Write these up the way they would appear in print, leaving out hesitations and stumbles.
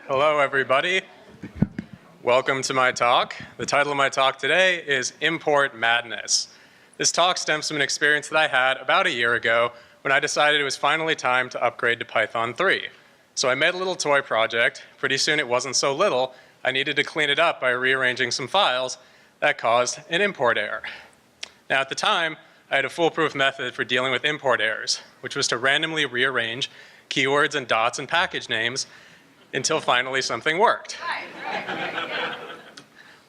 Hello, everybody. Welcome to my talk. The title of my talk today is Import Madness. This talk stems from an experience that I had about a year ago when I decided it was finally time to upgrade to Python 3. So I made a little toy project. Pretty soon it wasn't so little. I needed to clean it up by rearranging some files that caused an import error. Now at the time, I had a foolproof method for dealing with import errors, which was to randomly rearrange keywords and dots and package names until finally something worked.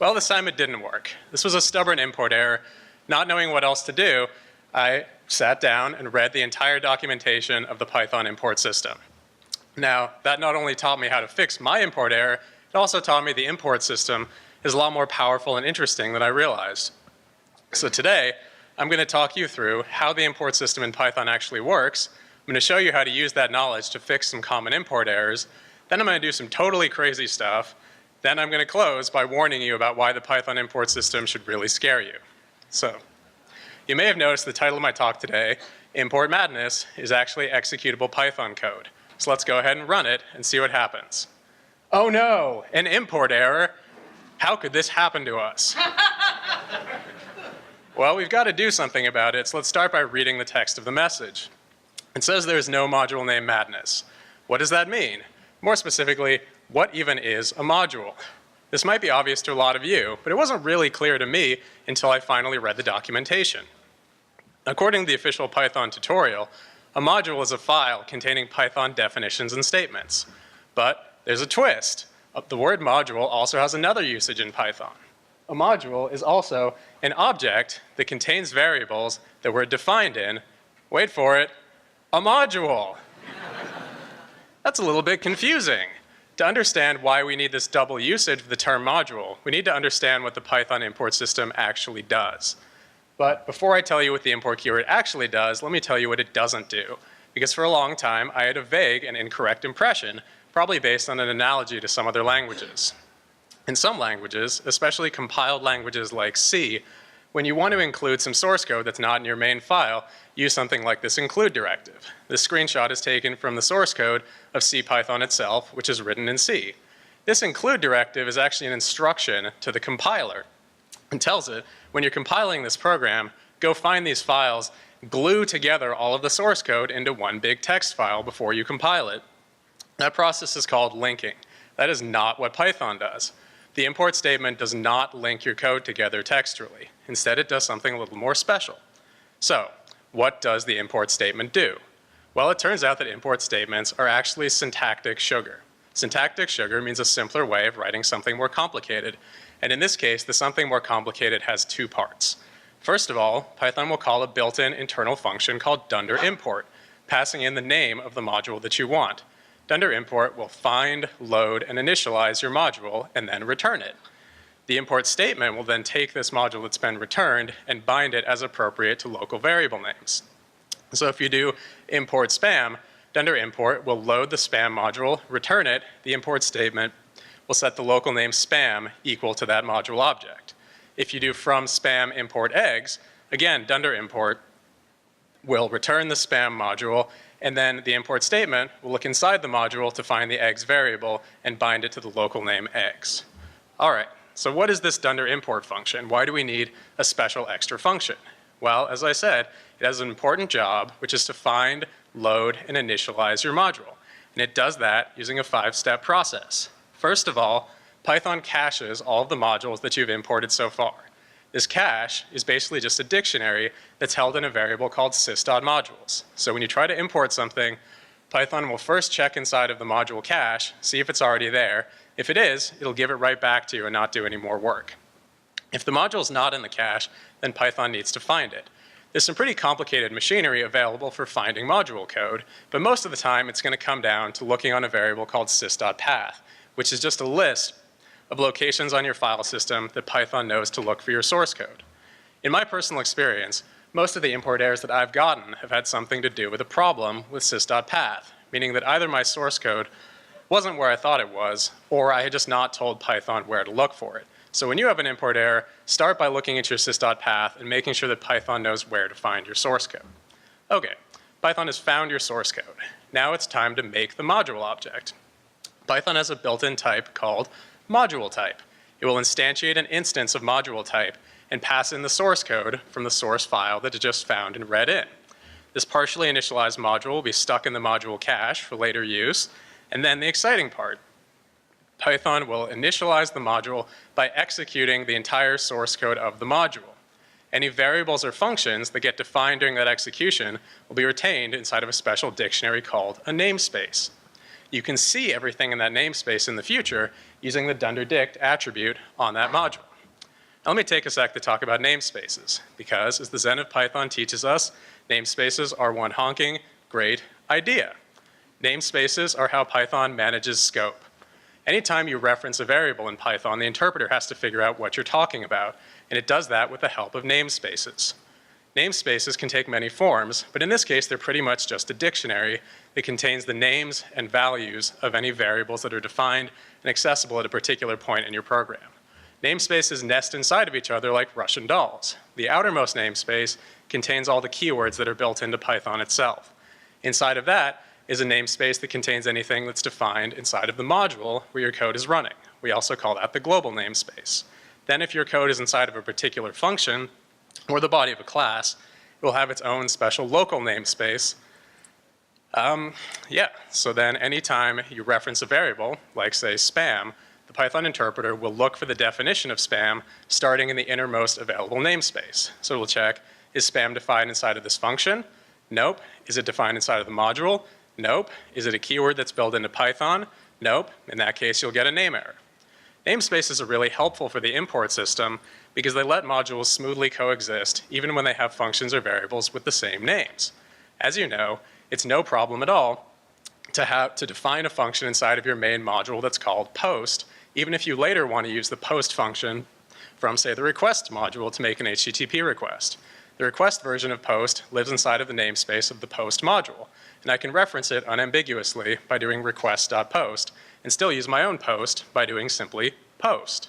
Well, this time it didn't work. This was a stubborn import error. Not knowing what else to do, I sat down and read the entire documentation of the Python import system. Now, that not only taught me how to fix my import error, it also taught me the import system is a lot more powerful and interesting than I realized. So today, I'm going to talk you through how the import system in Python actually works. I'm going to show you how to use that knowledge to fix some common import errors. Then I'm going to do some totally crazy stuff. Then I'm going to close by warning you about why the Python import system should really scare you. So, you may have noticed the title of my talk today, Import Madness, is actually executable Python code. So let's go ahead and run it and see what happens. Oh no, an import error. How could this happen to us? Well, we've got to do something about it, so let's start by reading the text of the message. It says there is no module named Madness. What does that mean? More specifically, what even is a module? This might be obvious to a lot of you, but it wasn't really clear to me until I finally read the documentation. According to the official Python tutorial, a module is a file containing Python definitions and statements. But there's a twist. The word module also has another usage in Python. A module is also an object that contains variables that were defined in, wait for it, a module. That's a little bit confusing. To understand why we need this double usage of the term module, we need to understand what the Python import system actually does. But before I tell you what the import keyword actually does, let me tell you what it doesn't do. Because for a long time, I had a vague and incorrect impression, probably based on an analogy to some other languages. In some languages, especially compiled languages like C, when you want to include some source code that's not in your main file, use something like this include directive. This screenshot is taken from the source code of CPython itself, which is written in C. This include directive is actually an instruction to the compiler and tells it, when you're compiling this program, go find these files, glue together all of the source code into one big text file before you compile it. That process is called linking. That is not what Python does. The import statement does not link your code together textually. Instead, it does something a little more special. So, what does the import statement do? Well, it turns out that import statements are actually syntactic sugar. Syntactic sugar means a simpler way of writing something more complicated. And in this case, the something more complicated has two parts. First of all, Python will call a built-in internal function called doesnt, passing in the name of the module that you want. Doesnt will find, load, and initialize your module and then return it. The import statement will then take this module that's been returned and bind it as appropriate to local variable names. So if you do import spam, doesnt will load the spam module, return it. The import statement will set the local name spam equal to that module object. If you do from spam import eggs, again, doesnt will return the spam module, and then the import statement will look inside the module to find the eggs variable and bind it to the local name eggs. All right, so what is this doesnt function? Why do we need a special extra function? Well, as I said, it has an important job, which is to find, load, and initialize your module. And it does that using a 5-step process. First of all, Python caches all of the modules that you've imported so far. This cache is basically just a dictionary that's held in a variable called sys.modules. So when you try to import something, Python will first check inside of the module cache, see if it's already there. If it is, it'll give it right back to you and not do any more work. If the module is not in the cache, then Python needs to find it. There's some pretty complicated machinery available for finding module code, but most of the time it's going to come down to looking on a variable called sys.path, which is just a list of locations on your file system that Python knows to look for your source code. In my personal experience, most of the import errors that I've gotten have had something to do with a problem with sys.path, meaning that either my source code wasn't where I thought it was, or I had just not told Python where to look for it. So when you have an import error, start by looking at your sys.path and making sure that Python knows where to find your source code. Okay, Python has found your source code. Now it's time to make the module object. Python has a built-in type called module type. It will instantiate an instance of module type and pass in the source code from the source file that it just found and read in. This partially initialized module will be stuck in the module cache for later use. And then the exciting part, Python will initialize the module by executing the entire source code of the module. Any variables or functions that get defined during that execution will be retained inside of a special dictionary called a namespace. You can see everything in that namespace in the future using the doesnt attribute on that module. Now let me take a sec to talk about namespaces, because as the Zen of Python teaches us, namespaces are one honking great idea. Namespaces are how Python manages scope. Anytime you reference a variable in Python, the interpreter has to figure out what you're talking about, and it does that with the help of namespaces. Namespaces can take many forms, but in this case, they're pretty much just a dictionary that contains the names and values of any variables that are defined and accessible at a particular point in your program. Namespaces nest inside of each other like Russian dolls. The outermost namespace contains all the keywords that are built into Python itself. Inside of that is a namespace that contains anything that's defined inside of the module where your code is running. We also call that the global namespace. Then if your code is inside of a particular function or the body of a class, it will have its own special local namespace. So then anytime you reference a variable, like say spam, the Python interpreter will look for the definition of spam starting in the innermost available namespace. So it will check, is spam defined inside of this function? Nope. Is it defined inside of the module? Nope. Is it a keyword that's built into Python? Nope. In that case, you'll get a name error. Namespaces are really helpful for the import system because they let modules smoothly coexist even when they have functions or variables with the same names. As you know, it's no problem at all to define a function inside of your main module that's called post, even if you later want to use the post function from, say, the request module to make an HTTP request. The request version of post lives inside of the namespace of the post module, and I can reference it unambiguously by doing request.post and still use my own post by doing simply post.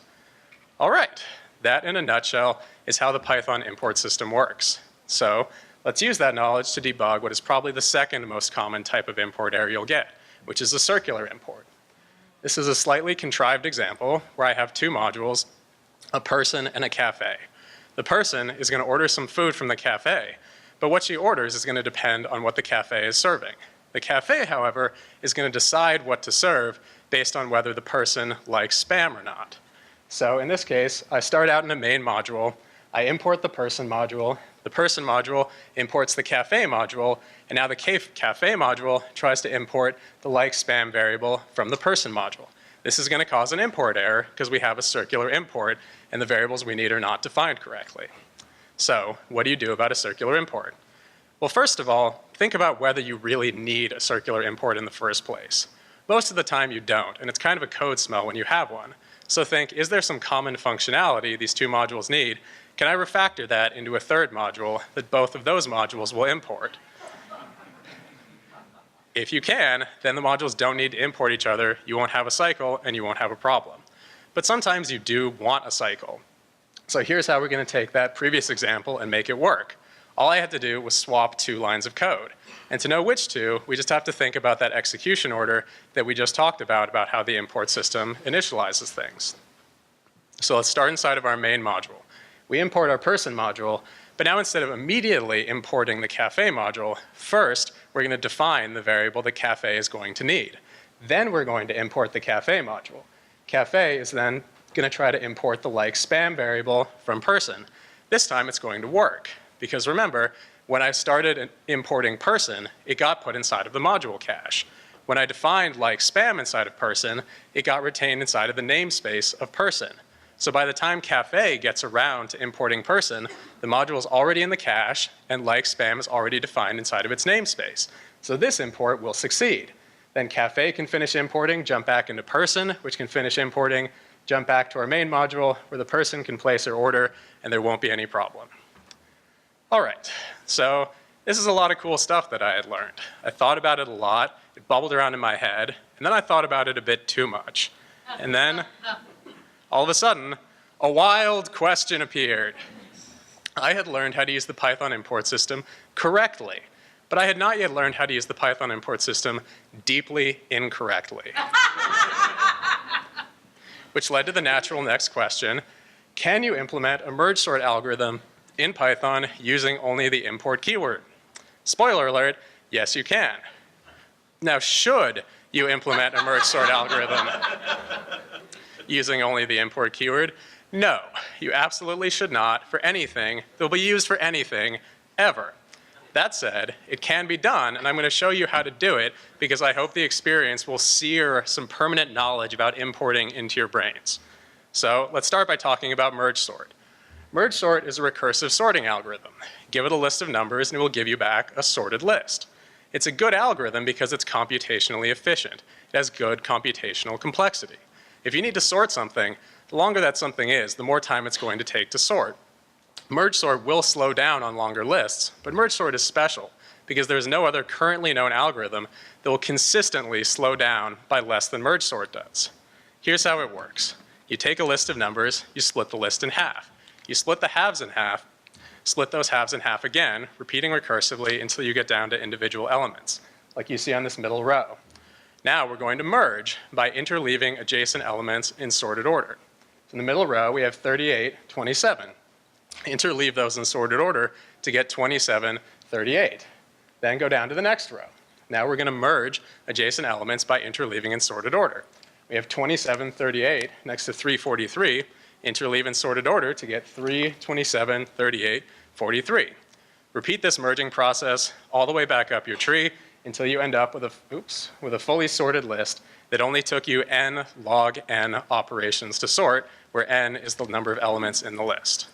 All right, that in a nutshell is how the Python import system works. So let's use that knowledge to debug what is probably the second most common type of import error you'll get, which is a circular import. This is a slightly contrived example where I have two modules, a person and a cafe. The person is going to order some food from the cafe, but what she orders is going to depend on what the cafe is serving. The cafe, however, is going to decide what to serve based on whether the person likes spam or not. So in this case, I start out in a main module, I import the person module imports the cafe module, and now the cafe module tries to import the like spam variable from the person module. This is going to cause an import error because we have a circular import and the variables we need are not defined correctly. So what do you do about a circular import? Well, first of all, think about whether you really need a circular import in the first place. Most of the time you don't, and it's kind of a code smell when you have one. So think, is there some common functionality these two modules need? Can I refactor that into a third module that both of those modules will import? If you can, then the modules don't need to import each other, you won't have a cycle, and you won't have a problem. But sometimes you do want a cycle. So here's how we're going to take that previous example and make it work. All I had to do was swap two lines of code. And to know which two, we just have to think about that execution order that we just talked about how the import system initializes things. So let's start inside of our main module. We import our person module, but now instead of immediately importing the cafe module, first we're going to define the variable the cafe is going to need. Then we're going to import the cafe module. Cafe is then going to try to import the like spam variable from person. This time it's going to work, because remember, when I started importing person, it got put inside of the module cache. When I defined like spam inside of person, it got retained inside of the namespace of person. So by the time cafe gets around to importing person, the module is already in the cache and like spam is already defined inside of its namespace. So this import will succeed. Then cafe can finish importing, jump back into person, which can finish importing, jump back to our main module where the person can place their order and there won't be any problem. All right, so this is a lot of cool stuff that I had learned. I thought about it a lot, it bubbled around in my head, and then I thought about it a bit too much. And then all of a sudden, a wild question appeared. I had learned how to use the Python import system correctly, but I had not yet learned how to use the Python import system deeply incorrectly. which led to the natural next question: can you implement a merge sort algorithm in Python using only the import keyword? Spoiler alert, yes you can. Now, should you implement a merge sort algorithm using only the import keyword? No, you absolutely should not for anything that will be used for anything ever. That said, it can be done, and I'm going to show you how to do it because I hope the experience will sear some permanent knowledge about importing into your brains. So let's start by talking about merge sort. Merge sort is a recursive sorting algorithm. Give it a list of numbers and it will give you back a sorted list. It's a good algorithm because it's computationally efficient. It has good computational complexity. If you need to sort something, the longer that something is, the more time it's going to take to sort. Merge sort will slow down on longer lists, but merge sort is special because there's no other currently known algorithm that will consistently slow down by less than merge sort does. Here's how it works. You take a list of numbers, you split the list in half. You split the halves in half, split those halves in half again, repeating recursively until you get down to individual elements, like you see on this middle row. Now we're going to merge by interleaving adjacent elements in sorted order. In the middle row, we have 38, 27. Interleave those in sorted order to get 27, 38. Then go down to the next row. Now we're going to merge adjacent elements by interleaving in sorted order. We have 27, 38 next to 343. Interleave in sorted order to get 3, 27, 38, 43. Repeat this merging process all the way back up your tree until you end up with a fully sorted list that only took you n log n operations to sort, where n is the number of elements in the list.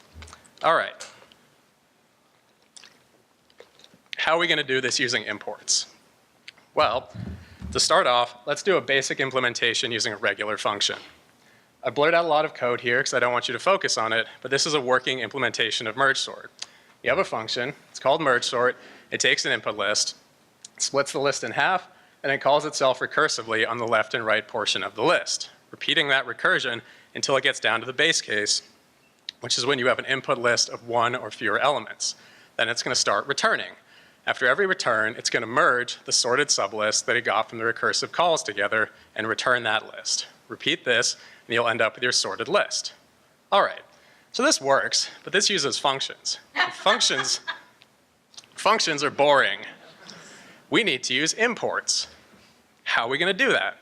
All right. How are we going to do this using imports? Well, to start off, let's do a basic implementation using a regular function. I blurred out a lot of code here because I don't want you to focus on it, but this is a working implementation of merge sort. You have a function, it's called merge sort, it takes an input list, splits the list in half, and it calls itself recursively on the left and right portion of the list, repeating that recursion until it gets down to the base case, which is when you have an input list of one or fewer elements. Then it's going to start returning. After every return, it's going to merge the sorted sublist that it got from the recursive calls together and return that list. Repeat this, and you'll end up with your sorted list. All right, so this works, but this uses functions. Functions are boring. We need to use imports. How are we going to do that?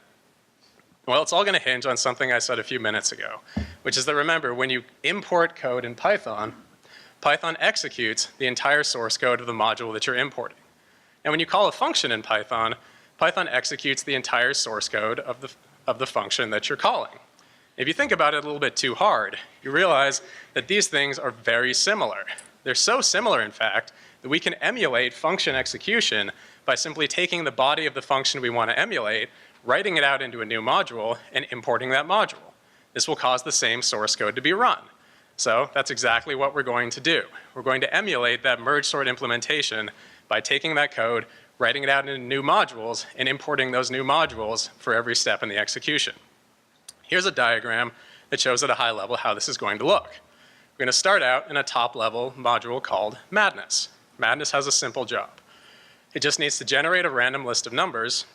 Well, it's all going to hinge on something I said a few minutes ago, which is that remember, when you import code in Python, Python executes the entire source code of the module that you're importing. And when you call a function in Python, Python executes the entire source code of the function that you're calling. If you think about it a little bit too hard, you realize that these things are very similar. They're so similar, in fact, that we can emulate function execution by simply taking the body of the function we want to emulate, writing it out into a new module, and importing that module. This will cause the same source code to be run. So that's exactly what we're going to do. We're going to emulate that merge sort implementation by taking that code, writing it out into new modules, and importing those new modules for every step in the execution. Here's a diagram that shows at a high level how this is going to look. We're going to start out in a top-level module called Madness. Madness has a simple job. It just needs to generate a random list of numbers,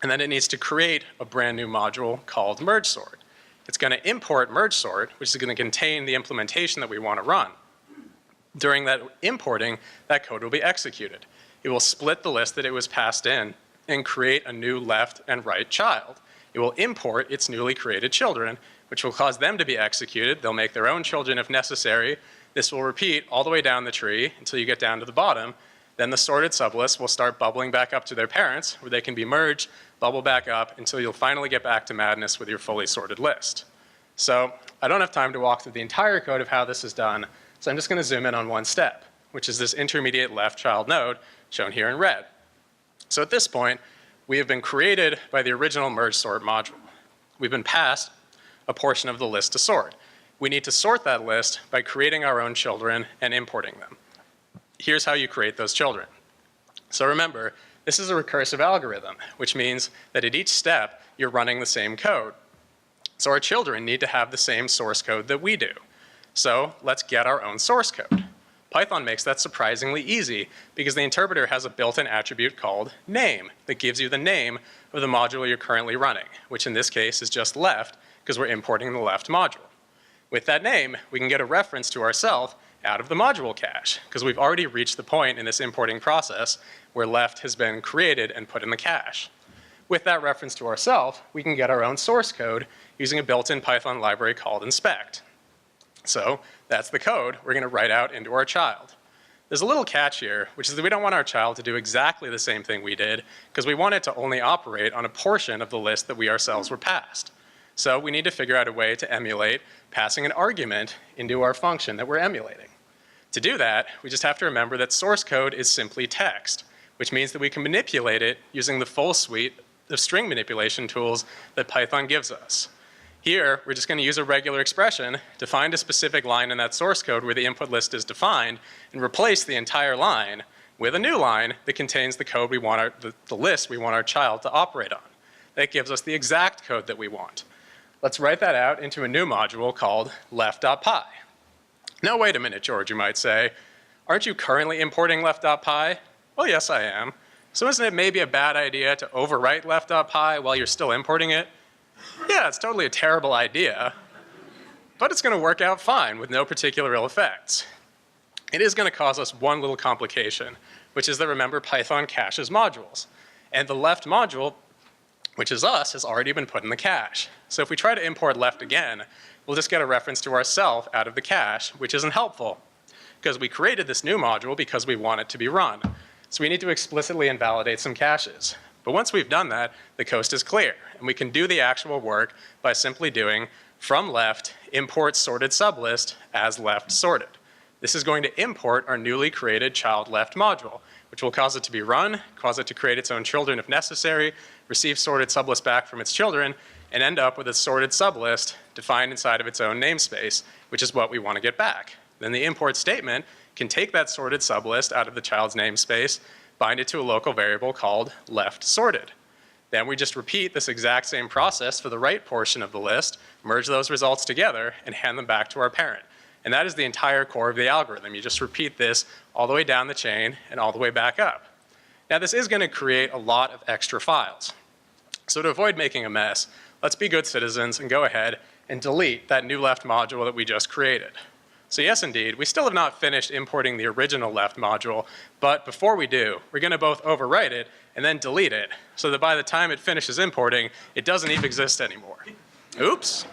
and then it needs to create a brand new module called merge sort. It's going to import merge sort, which is going to contain the implementation that we want to run. During that importing, that code will be executed. It will split the list that it was passed in and create a new left and right child. It will import its newly created children, which will cause them to be executed. They'll make their own children if necessary. This will repeat all the way down the tree until you get down to the bottom. Then the sorted sublist will start bubbling back up to their parents, where they can be merged, bubble back up, until you'll finally get back to madness with your fully sorted list. So I don't have time to walk through the entire code of how this is done, so I'm just going to zoom in on one step, which is this intermediate left child node shown here in red. So at this point, we have been created by the original merge sort module. We've been passed a portion of the list to sort. We need to sort that list by creating our own children and importing them. Here's how you create those children. So remember, this is a recursive algorithm, which means that at each step, you're running the same code. So our children need to have the same source code that we do. So let's get our own source code. Python makes that surprisingly easy because the interpreter has a built-in attribute called name that gives you the name of the module you're currently running, which in this case is just left, because we're importing the left module. With that name, we can get a reference to ourself out of the module cache, because we've already reached the point in this importing process where left has been created and put in the cache. With that reference to ourself, we can get our own source code using a built-in Python library called inspect. So that's the code we're going to write out into our child. There's a little catch here, which is that we don't want our child to do exactly the same thing we did, because we want it to only operate on a portion of the list that we ourselves were passed. So we need to figure out a way to emulate passing an argument into our function that we're emulating. To do that, we just have to remember that source code is simply text, which means that we can manipulate it using the full suite of string manipulation tools that Python gives us. Here, we're just going to use a regular expression to find a specific line in that source code where the input list is defined and replace the entire line with a new line that contains the code we want the list we want our child to operate on. That gives us the exact code that we want. Let's write that out into a new module called left.py. Now wait a minute, George, you might say. Aren't you currently importing left.py? Well, yes, I am. So isn't it maybe a bad idea to overwrite left.py while you're still importing it? Yeah, it's totally a terrible idea, but it's going to work out fine with no particular ill effects. It is going to cause us one little complication, which is that remember Python caches modules. And the left module, which is us, has already been put in the cache. So if we try to import left again, we'll just get a reference to ourself out of the cache, which isn't helpful, because we created this new module because we want it to be run. So we need to explicitly invalidate some caches. But once we've done that, the coast is clear, and we can do the actual work by simply doing from left import sorted sublist as left sorted. This is going to import our newly created child left module, which will cause it to be run, cause it to create its own children if necessary, receive sorted sublist back from its children, and end up with a sorted sublist defined inside of its own namespace, which is what we want to get back. Then the import statement can take that sorted sublist out of the child's namespace, bind it to a local variable called left sorted. Then we just repeat this exact same process for the right portion of the list, merge those results together, and hand them back to our parent. And that is the entire core of the algorithm. You just repeat this all the way down the chain and all the way back up. Now this is going to create a lot of extra files. So to avoid making a mess, let's be good citizens and go ahead and delete that new left module that we just created. So yes, indeed, we still have not finished importing the original left module, but before we do, we're going to both overwrite it and then delete it, so that by the time it finishes importing, it doesn't even exist anymore. Oops.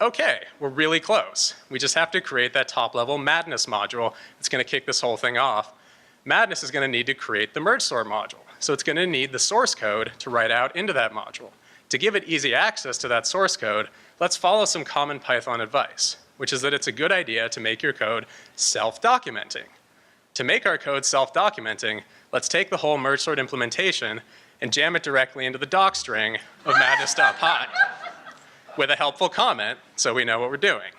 Okay, we're really close. We just have to create that top-level madness module that's going to kick this whole thing off. Madness is going to need to create the Mergesort module, so it's going to need the source code to write out into that module. To give it easy access to that source code, let's follow some common Python advice, which is that it's a good idea to make your code self-documenting. To make our code self-documenting, let's take the whole Mergesort implementation and jam it directly into the doc string of madness.py with a helpful comment so we know what we're doing.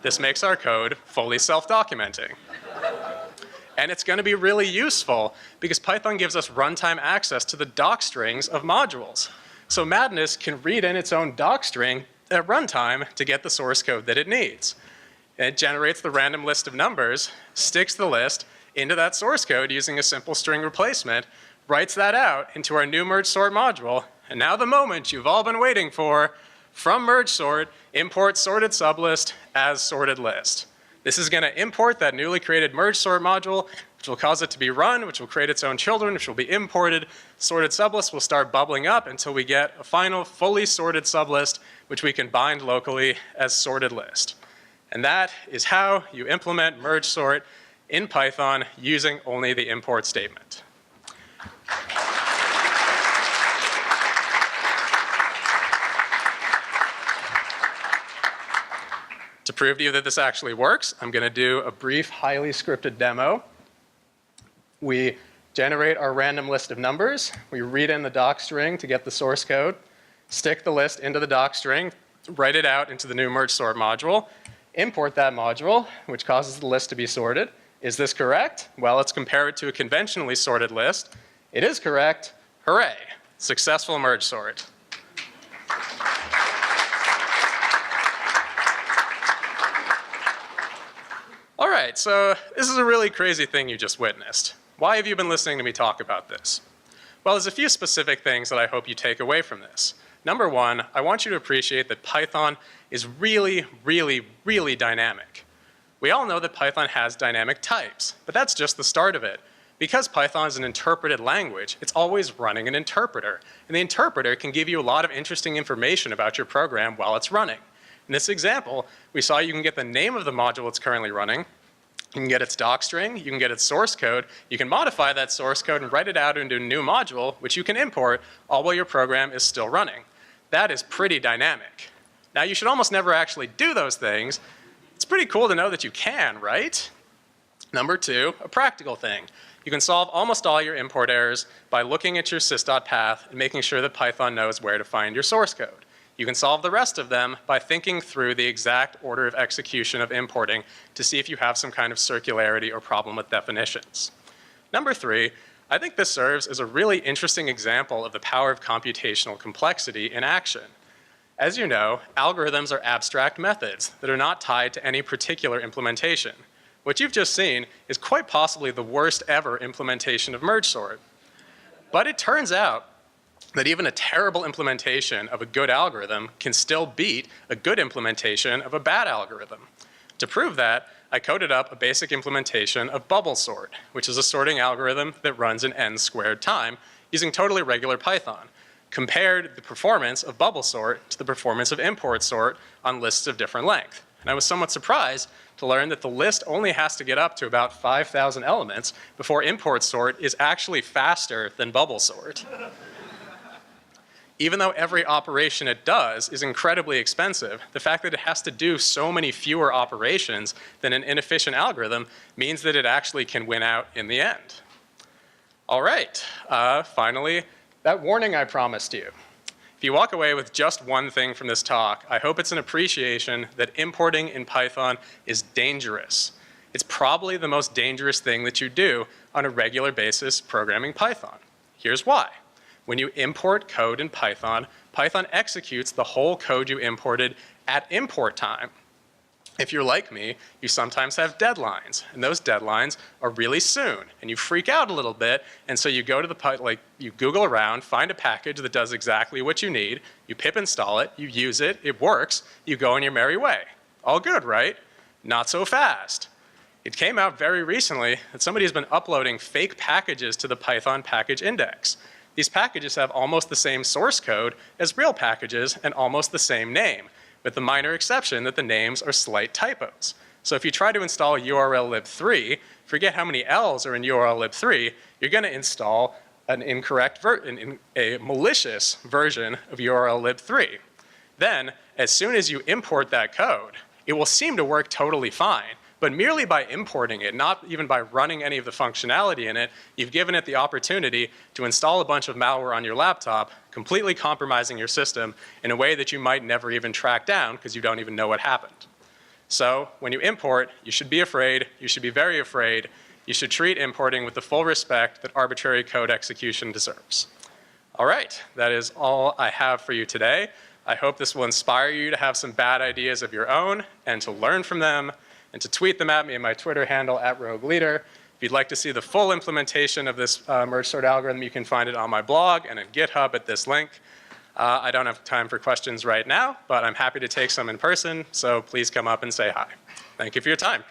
This makes our code fully self-documenting. And it's going to be really useful because Python gives us runtime access to the doc strings of modules. So Madness can read in its own doc string at runtime to get the source code that it needs. And it generates the random list of numbers, sticks the list into that source code using a simple string replacement, writes that out into our new Mergesort module, and now the moment you've all been waiting for, from Mergesort, import sorted sublist as sorted list. This is going to import that newly created Mergesort module, which will cause it to be run, which will create its own children, which will be imported. Sorted sublist will start bubbling up until we get a final fully sorted sublist, which we can bind locally as sorted list. And that is how you implement Mergesort in Python using only the import statement. To prove to you that this actually works, I'm going to do a brief, highly scripted demo. We generate our random list of numbers. We read in the doc string to get the source code, stick the list into the doc string, write it out into the new Mergesort module, import that module, which causes the list to be sorted. Is this correct? Well, let's compare it to a conventionally sorted list. It is correct. Hooray. Successful Mergesort. All right, so this is a really crazy thing you just witnessed. Why have you been listening to me talk about this? Well, there's a few specific things that I hope you take away from this. Number one, I want you to appreciate that Python is really, really, really dynamic. We all know that Python has dynamic types, but that's just the start of it. Because Python is an interpreted language, it's always running an interpreter. And the interpreter can give you a lot of interesting information about your program while it's running. In this example, we saw you can get the name of the module it's currently running, you can get its docstring, you can get its source code, you can modify that source code and write it out into a new module, which you can import, all while your program is still running. That is pretty dynamic. Now, you should almost never actually do those things. It's pretty cool to know that you can, right? Number two, a practical thing. You can solve almost all your import errors by looking at your sys.path and making sure that Python knows where to find your source code. You can solve the rest of them by thinking through the exact order of execution of importing to see if you have some kind of circularity or problem with definitions. Number three, I think this serves as a really interesting example of the power of computational complexity in action. As you know, algorithms are abstract methods that are not tied to any particular implementation. What you've just seen is quite possibly the worst ever implementation of Mergesort. But it turns out that even a terrible implementation of a good algorithm can still beat a good implementation of a bad algorithm. To prove that, I coded up a basic implementation of bubble sort, which is a sorting algorithm that runs in n squared time using totally regular Python. Compared the performance of bubble sort to the performance of import sort on lists of different length. And I was somewhat surprised to learn that the list only has to get up to about 5,000 elements before import sort is actually faster than bubble sort. Even though every operation it does is incredibly expensive, the fact that it has to do so many fewer operations than an inefficient algorithm means that it actually can win out in the end. All right, finally, that warning I promised you. If you walk away with just one thing from this talk, I hope it's an appreciation that importing in Python is dangerous. It's probably the most dangerous thing that you do on a regular basis programming Python. Here's why. When you import code in Python, Python executes the whole code you imported at import time. If you're like me, you sometimes have deadlines, and those deadlines are really soon, and you freak out a little bit, and so you go to you Google around, find a package that does exactly what you need, you pip install it, you use it, it works, you go on your merry way. All good, right? Not so fast. It came out very recently that somebody has been uploading fake packages to the Python package index. These packages have almost the same source code as real packages and almost the same name, with the minor exception that the names are slight typos. So if you try to install urllib3, forget how many L's are in urllib3, you're going to install an incorrect, a malicious version of urllib3. Then, as soon as you import that code, it will seem to work totally fine. But merely by importing it, not even by running any of the functionality in it, you've given it the opportunity to install a bunch of malware on your laptop, completely compromising your system in a way that you might never even track down because you don't even know what happened. So when you import, you should be afraid, you should be very afraid, you should treat importing with the full respect that arbitrary code execution deserves. All right, that is all I have for you today. I hope this will inspire you to have some bad ideas of your own and to learn from them, and to tweet them at me in my Twitter handle @RogueLeader. If you'd like to see the full implementation of this Mergesort algorithm, you can find it on my blog and at GitHub at this link. I don't have time for questions right now, but I'm happy to take some in person, so please come up and say hi. Thank you for your time.